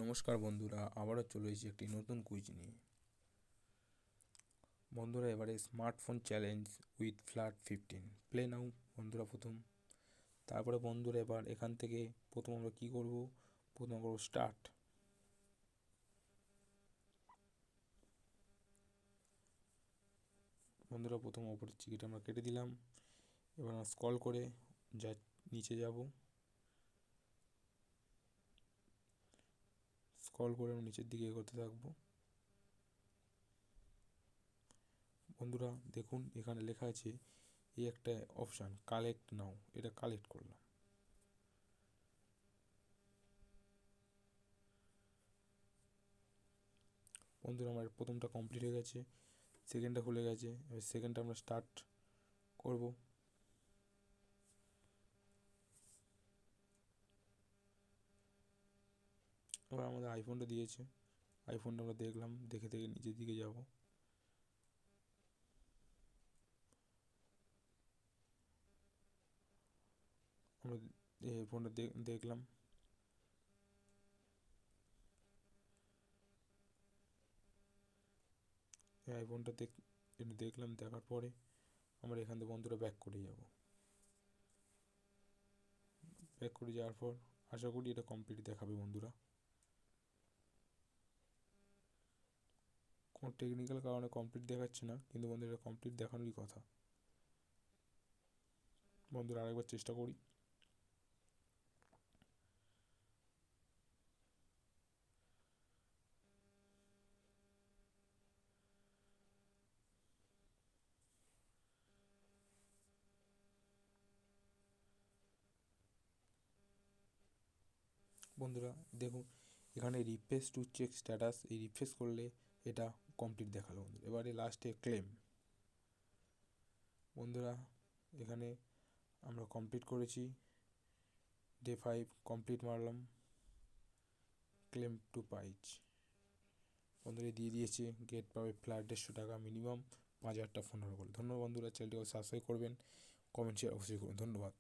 নমস্কার বন্ধুরা, আবারও চলে এসেছি একটি নতুন কুইজ নিয়ে। বন্ধুরা, এবারে smartphone challenge with flat 15 play নাও বন্ধুরা প্রথম। তারপরে বন্ধুরা এবার এখান থেকে প্রথম আমরা কী করব, প্রথম করব স্টার্ট। বন্ধুরা প্রথম ওপরের চিকিটা আমরা কেটে দিলাম। এবার আমরা স্ক্রল করে যা নিচে যাব, স্ক্রল করে আমরা নিচের দিকে এগোতে থাকবো। বন্ধুরা দেখুন এখানে লেখা আছে এই একটা অপশান কালেক্ট নাও, এটা কালেক্ট করলাম। বন্ধুরা আমার প্রথমটা কমপ্লিট হয়ে গেছে, সেকেন্ডটা খুলে গেছে। এবার সেকেন্ডটা আমরা স্টার্ট করব। এবার আমাদের আইফোনটা দিয়েছে, আইফোনটা আমরা দেখলাম, দেখে দেখে নিচের দিকে যাব। আমরা এই ফোনটা দেখলাম। এই আইফোনটা দেখলাম, দেখার পরে আমরা এখান থেকে বন্ধুরা ব্যাক করে যাব। ব্যাক করে যাওয়ার পর আশা করি এটা কমপ্লিট দেখাবে বন্ধুরা। কোনো টেকনিক্যাল কারণে কমপ্লিট দেখাচ্ছে না, কিন্তু বন্ধুরা এটা কমপ্লিট দেখানোরই কথা। বন্ধুরা আরেকবার চেষ্টা করি। বন্ধুরা দেখুন এখানে রিফ্রেশ টু চেক স্ট্যাটাস, এই রিফ্রেশ করলে এটা কমপ্লিট দেখালো। বন্ধুরা এবারে লাস্টে ক্লেম। বন্ধুরা এখানে আমরা কমপ্লিট করেছি, ডে 5 কমপ্লিট মারলাম, ক্লেম টু পাইজ। বন্ধুরা দিয়ে দিয়েছে গেট পাবে ফ্ল্যাট 150 টাকা, মিনিমাম 5000টা ফোন হবে বলে। ধন্যবাদ বন্ধুরা, চ্যানেলটিকে সাবস্ক্রাইব করবেন, কমেন্ট শেয়ার অবশ্যই করবেন। ধন্যবাদ।